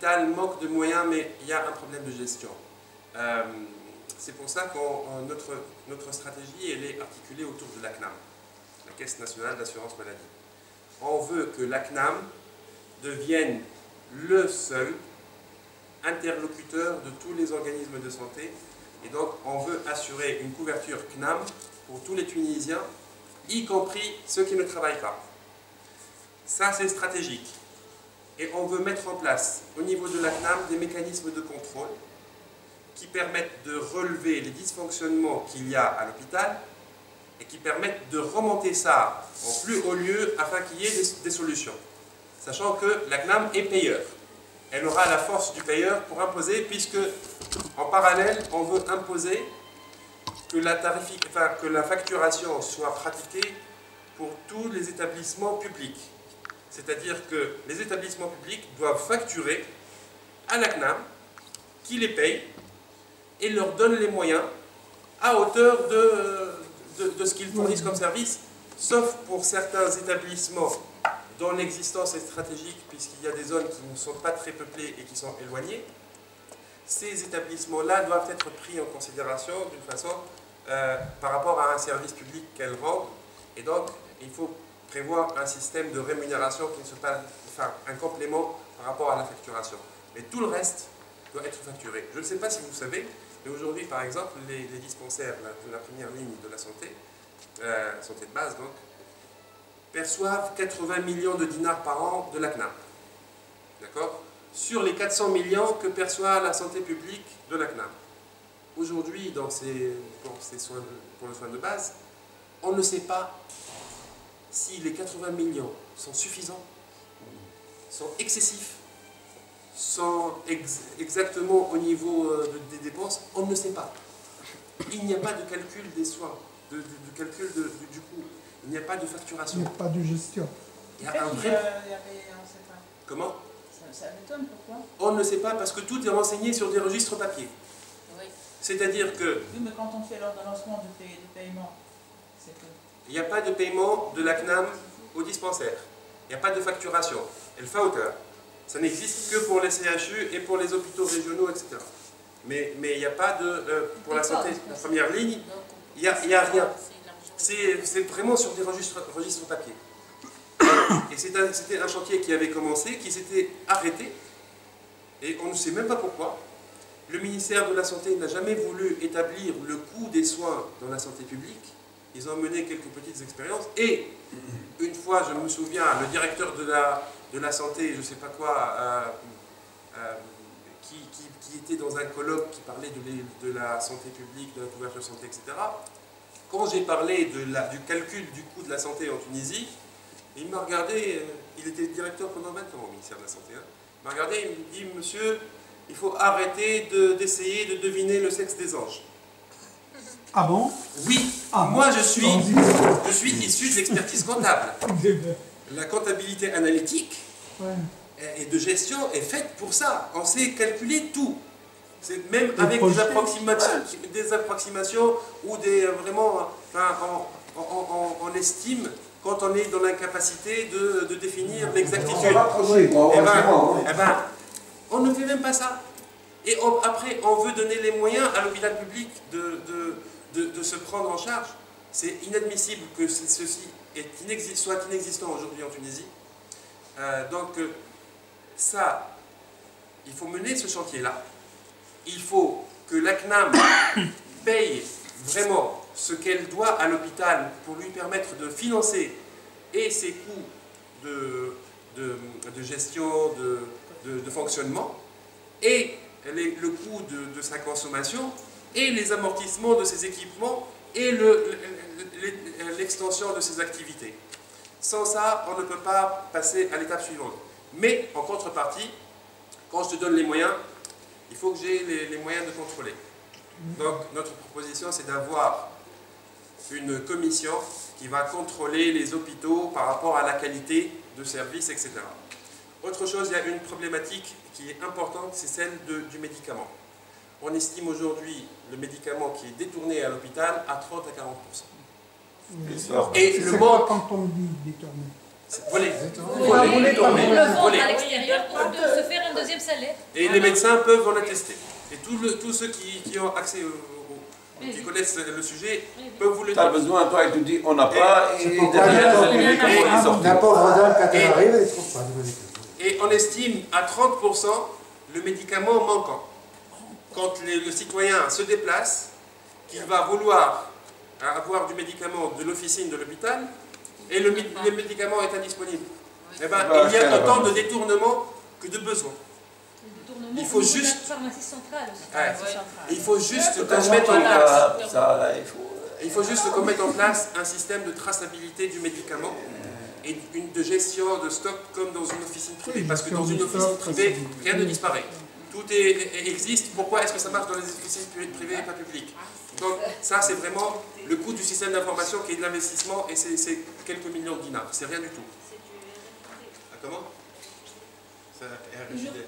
l'hôpital manque de moyens, mais il y a un problème de gestion. C'est pour ça que notre stratégie elle est articulée autour de la CNAM, la Caisse nationale d'assurance maladie. On veut que la CNAM devienne le seul interlocuteur de tous les organismes de santé. Et donc, on veut assurer une couverture CNAM pour tous les Tunisiens, y compris ceux qui ne travaillent pas. Ça, c'est stratégique. Et on veut mettre en place, au niveau de la CNAM, des mécanismes de contrôle qui permettent de relever les dysfonctionnements qu'il y a à l'hôpital et qui permettent de remonter ça en plus haut lieu afin qu'il y ait des solutions. Sachant que la CNAM est payeur. Elle aura la force du payeur pour imposer, puisque en parallèle, on veut imposer que la facturation soit pratiquée pour tous les établissements publics. C'est-à-dire que les établissements publics doivent facturer à la CNAM, qui les paye et leur donne les moyens à hauteur de ce qu'ils fournissent comme service, sauf pour certains établissements dont l'existence est stratégique, puisqu'il y a des zones qui ne sont pas très peuplées et qui sont éloignées. Ces établissements-là doivent être pris en considération d'une façon par rapport à un service public qu'elles rendent. Et donc, il faut prévoir un système de rémunération qui ne soit pas un complément par rapport à la facturation. Mais tout le reste doit être facturé. Je ne sais pas si vous savez, mais aujourd'hui, par exemple, les dispensaires de la première ligne de la santé, santé de base donc, perçoivent 80 millions de dinars par an de la CNAM. D'accord? Sur les 400 millions que perçoit la santé publique de la CNAM. Aujourd'hui, pour le soin de base, on ne sait pas si les 80 millions sont suffisants, sont excessifs, sont exactement au niveau des dépenses, on ne sait pas. Il n'y a pas de calcul des soins, de calcul du coût. Il n'y a pas de facturation. Il n'y a pas de gestion. Il y a un vrai... Comment? Ça m'étonne, pourquoi? On ne sait pas parce que tout est renseigné sur des registres papier. Oui. C'est-à-dire que... Oui, mais quand on fait l'ordonnancement de paiement, c'est que... Il n'y a pas de paiement de la CNAM au dispensaire. Il n'y a pas de facturation. Elle fait hauteur. Ça n'existe que pour les CHU et pour les hôpitaux régionaux, etc. Mais il n'y a pas de... pour la santé, la première ligne, il n'y a rien. C'est vraiment sur des registres papier. Et c'était un chantier qui avait commencé, qui s'était arrêté, et on ne sait même pas pourquoi. Le ministère de la Santé n'a jamais voulu établir le coût des soins dans la santé publique. Ils ont mené quelques petites expériences, et une fois, je me souviens, le directeur de la santé, je ne sais pas quoi, qui était dans un colloque qui parlait de la santé publique, de la couverture santé, etc. Quand j'ai parlé du calcul du coût de la santé en Tunisie, il m'a regardé, il était directeur pendant 20 ans au ministère de la Santé, hein. Il m'a regardé et il me dit, monsieur, il faut arrêter d'essayer de deviner le sexe des anges. Ah bon? Oui, moi je suis issu de l'expertise comptable. La comptabilité analytique et de gestion est faite pour ça. On sait calculer tout. C'est même avec des approximations ou vraiment, on estime quand on est dans l'incapacité de définir l'exactitude. On ne fait même pas ça. Et après, on veut donner les moyens à l'hôpital public de se prendre en charge. C'est inadmissible que ceci soit inexistant aujourd'hui en Tunisie. Donc, ça, il faut mener ce chantier-là. Il faut que la CNAM paye vraiment ce qu'elle doit à l'hôpital pour lui permettre de financer et ses coûts de gestion, de fonctionnement, et le coût de sa consommation, et les amortissements de ses équipements, et l'extension de ses activités. Sans ça, on ne peut pas passer à l'étape suivante. Mais, en contrepartie, quand je te donne les moyens, il faut que j'ai les moyens de contrôler. Donc, notre proposition, c'est d'avoir une commission qui va contrôler les hôpitaux par rapport à la qualité de service, etc. Autre chose, il y a une problématique qui est importante, c'est celle du médicament. On estime aujourd'hui le médicament qui est détourné à l'hôpital à 30 à 40%. Et le manque... Quand on dit détourné? Voler. Voler, Pour le vendre Voler. à l'extérieur pour se faire un deuxième salaire. Et les médecins peuvent en attester. Et tous ceux qui ont accès qui connaissent le sujet peuvent vous le Tu as dire. besoin, toi, et tu dis on n'a pas, et pourquoi derrière, il y a comment il est sorti. La pauvre dame, quand elle arrive, elle ne trouve pas de médicaments. Et on estime à 30% le médicament manquant. Quand le citoyen se déplace, qu'il va vouloir avoir du médicament de l'officine de l'hôpital, et le médicament est indisponible. Eh ben, il y a autant de détournements que de besoins. Il faut juste... Pharmacie centrale. Il faut juste Tout qu'on à mette en fait, place. ça, là, il faut... Il faut juste qu'on mette en place un système de traçabilité du médicament et de gestion de stock comme dans une officine privée. Parce que dans une officine privée, rien ne disparaît. Tout existe. Pourquoi est-ce que ça marche dans les officines privées et pas publiques? Donc ça, c'est vraiment le coût du système d'information qui est de l'investissement et c'est quelques millions de dinars. C'est rien du tout. Ah, comment ça, RGD.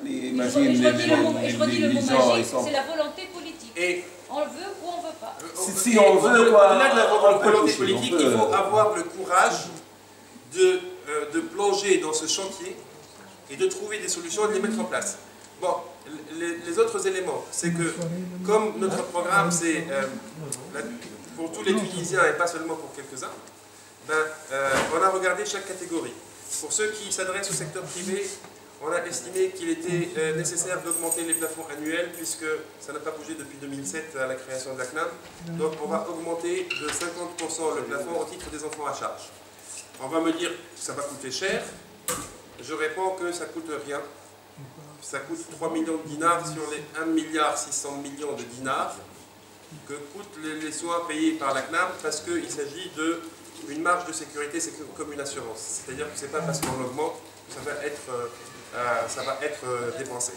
Imagine, Je redis le mot gens, magique, ils sont... c'est la volonté politique. Et On le veut ou on ne veut pas. Si on veut, quoi, au-delà de la on peut volonté toucher, politique, on peut. il faut avoir le courage de plonger dans ce chantier et de trouver des solutions et de les mettre en place. Bon, les autres éléments, c'est que comme notre programme, c'est pour tous les Tunisiens et pas seulement pour quelques-uns, on a regardé chaque catégorie. Pour ceux qui s'adressent au secteur privé, on a estimé qu'il était nécessaire d'augmenter les plafonds annuels puisque ça n'a pas bougé depuis 2007 à la création de la CNAM. Donc on va augmenter de 50% le plafond au titre des enfants à charge. On va me dire que ça va coûter cher. Je réponds que ça ne coûte rien. Ça coûte 3 millions de dinars sur les 1,6 milliard de dinars que coûtent les soins payés par la CNAM parce qu'il s'agit d'une marge de sécurité, c'est comme une assurance. C'est-à-dire que ce n'est pas parce qu'on augmente que ça va être dépensé.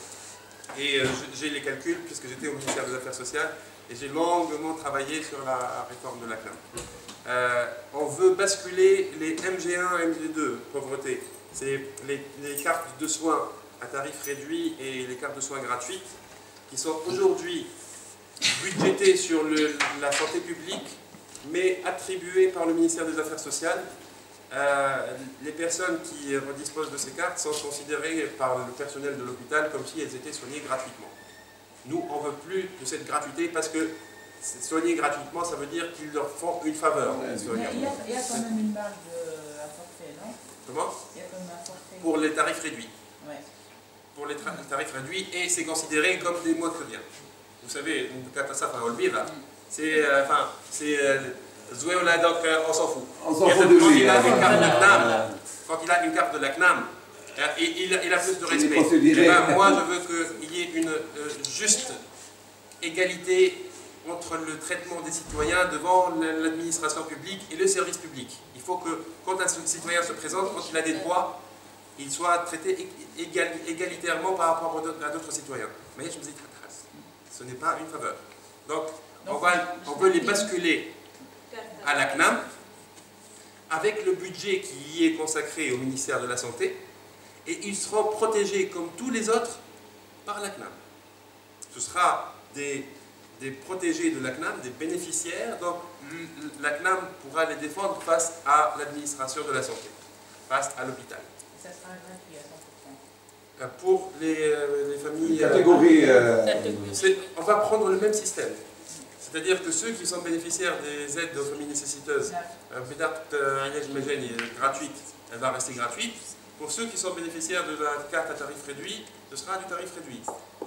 Et j'ai les calculs puisque j'étais au ministère des Affaires sociales et j'ai longuement travaillé sur la réforme de la CNAM. On veut basculer les MG1 et MG2, pauvreté. C'est les cartes de soins à tarif réduit et les cartes de soins gratuites qui sont aujourd'hui budgétées sur la santé publique mais attribuées par le ministère des Affaires sociales. Les personnes qui disposent de ces cartes sont considérées par le personnel de l'hôpital comme si elles étaient soignées gratuitement. Nous, on ne veut plus de cette gratuité parce que soigner gratuitement, ça veut dire qu'ils leur font une faveur. Il y a quand même une marge à forfait, non? Comment? Il y a quand même un forfait. Pour les tarifs réduits. Ouais. Pour les tarifs réduits et c'est considéré comme des mois de rien. Vous savez, une catastrophe à Olbir, c'est Zouéoula, donc on s'en fout. On s'en fout de lui. Quand il a une carte de la CNAM, il a plus de respect. Eh ben, moi, je veux qu'il y ait une juste égalité entre le traitement des citoyens devant l'administration publique et le service public. Il faut que quand un citoyen se présente, quand il a des droits, il soit traité égalitairement par rapport à d'autres citoyens. Mais je me dis, ce n'est pas une faveur. Donc, on veut les basculer à la CNAM avec le budget qui y est consacré au ministère de la Santé et ils seront protégés comme tous les autres par la CNAM. Ce sera des protégés de la CNAM, des bénéficiaires, donc la CNAM pourra les défendre face à l'administration de la santé, face à l'hôpital. Ça sera gratuit à 100%. Pour les familles... Catégorie... On va prendre le même système. C'est-à-dire que ceux qui sont bénéficiaires des aides aux familles nécessiteuses, gratuite, elle va rester gratuite. Pour ceux qui sont bénéficiaires de la carte à tarif réduit, ce sera du tarif réduit.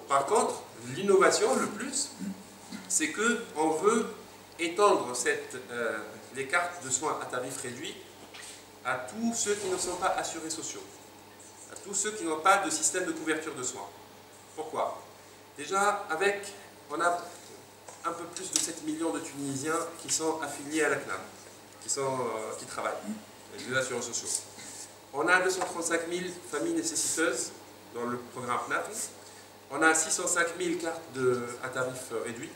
Par contre, l'innovation, le plus, c'est qu'on veut étendre les cartes de soins à tarif réduit à tous ceux qui ne sont pas assurés sociaux, à tous ceux qui n'ont pas de système de couverture de soins. Pourquoi? Déjà, on a un peu plus de 7 millions de Tunisiens qui sont affiliés à la CNAM, qui travaillent, avec les assurances sociaux. On a 235 000 familles nécessiteuses dans le programme CNAM. On a 605 000 cartes à tarif réduit.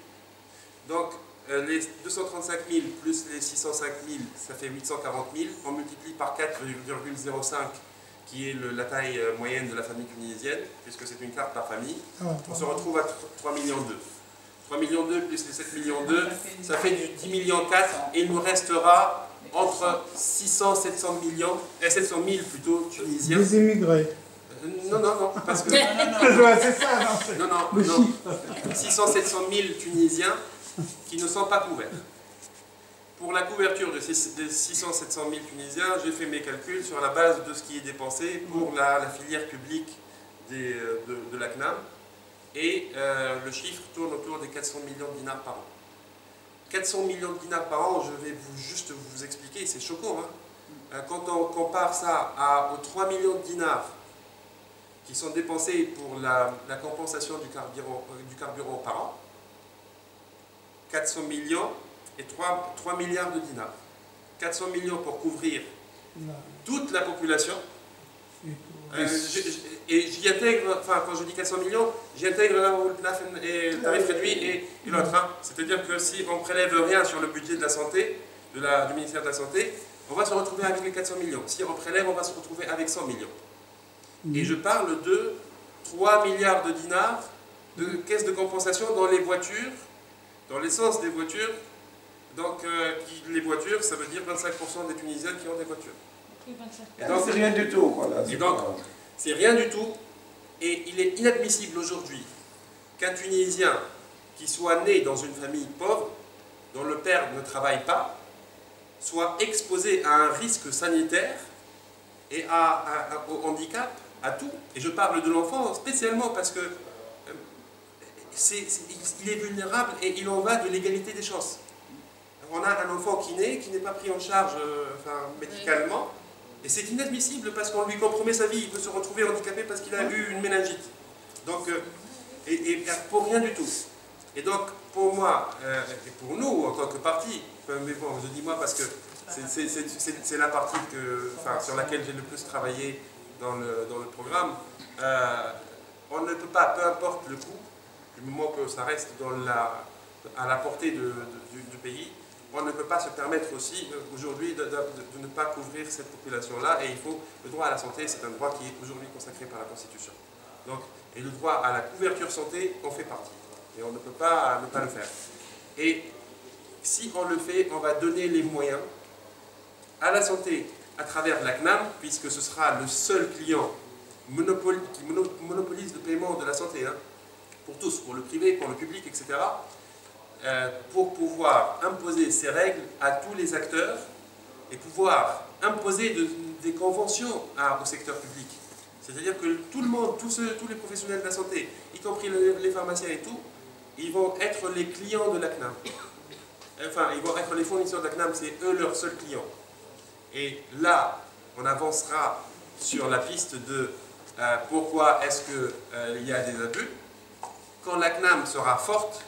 Donc, les 235 000 plus les 605 000, ça fait 840 000. On multiplie par 4,05, qui est la taille moyenne de la famille tunisienne, puisque c'est une carte par famille. On se retrouve à 3,2 millions. 3,2 millions plus les 7,2 millions, ça fait du 10,4 millions et il nous restera entre 600 700 millions, 700 000 plutôt, Tunisiens. Des immigrés. Non, parce que... C'est ça, non, c'est Non, le non. chiffre. 600 700 000 Tunisiens qui ne sont pas couverts. Pour la couverture de ces 600 700 000 Tunisiens, j'ai fait mes calculs sur la base de ce qui est dépensé pour la filière publique de la CNAM. Et le chiffre tourne autour des 400 millions de dinars par an. 400 millions de dinars par an, je vais juste vous expliquer, c'est choquant. Hein. Quand on compare ça aux 3 millions de dinars qui sont dépensés pour la compensation du carburant par an, 400 millions et 3 milliards de dinars. 400 millions pour couvrir toute la population. Et j'y intègre, enfin quand je dis 400 millions, j'y intègre le tarif réduit et l'autre. Hein. C'est-à-dire que si on ne prélève rien sur le budget de la santé, du ministère de la Santé, on va se retrouver avec les 400 millions. Si on prélève, on va se retrouver avec 100 millions. Et je parle de 3 milliards de dinars de caisses de compensation dans les voitures, dans l'essence des voitures. Donc les voitures, ça veut dire 25% des Tunisiens qui ont des voitures. Et donc c'est rien du tout. Voilà, et donc, c'est rien du tout. Et il est inadmissible aujourd'hui qu'un Tunisien qui soit né dans une famille pauvre, dont le père ne travaille pas, soit exposé à un risque sanitaire et au handicap, à tout. Et je parle de l'enfant spécialement parce que il est vulnérable et il en va de l'égalité des chances. On a un enfant qui naît, qui n'est pas pris en charge médicalement, et c'est inadmissible parce qu'on lui compromet sa vie, il peut se retrouver handicapé parce qu'il a eu une méningite. Donc, et pour rien du tout. Et donc, pour moi, et pour nous, en tant que parti, mais bon, je dis moi parce que c'est la partie sur laquelle j'ai le plus travaillé dans le programme, on ne peut pas, peu importe le coût, du moment que ça reste à la portée du pays, on ne peut pas se permettre aussi aujourd'hui de ne pas couvrir cette population-là. Et le droit à la santé, c'est un droit qui est aujourd'hui consacré par la Constitution. Donc, et le droit à la couverture santé en fait partie. Et on ne peut pas ne pas le faire. Et si on le fait, on va donner les moyens à la santé à travers la CNAM, puisque ce sera le seul client qui monopolise le paiement de la santé, hein, pour tous, pour le privé, pour le public, etc., pour pouvoir imposer ces règles à tous les acteurs et pouvoir imposer des conventions au secteur public. C'est-à-dire que tout le monde, tous les professionnels de la santé, y compris les pharmaciens et tout, ils vont être les clients de la CNAM. Enfin, ils vont être les fournisseurs de la CNAM, c'est eux leurs seuls clients. Et là, on avancera sur la piste de pourquoi est-ce qu'il y a des abus. Quand la CNAM sera forte,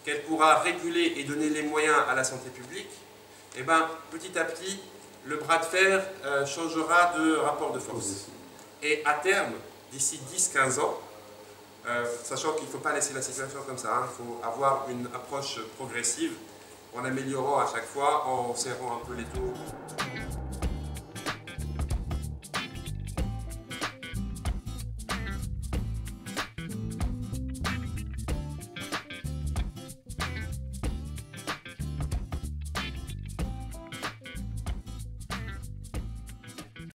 qu'elle pourra réguler et donner les moyens à la santé publique, et ben, petit à petit, le bras de fer changera de rapport de force. Et à terme, d'ici 10-15 ans, sachant qu'il ne faut pas laisser la situation comme ça, hein, il faut avoir une approche progressive en améliorant à chaque fois, en serrant un peu les taux.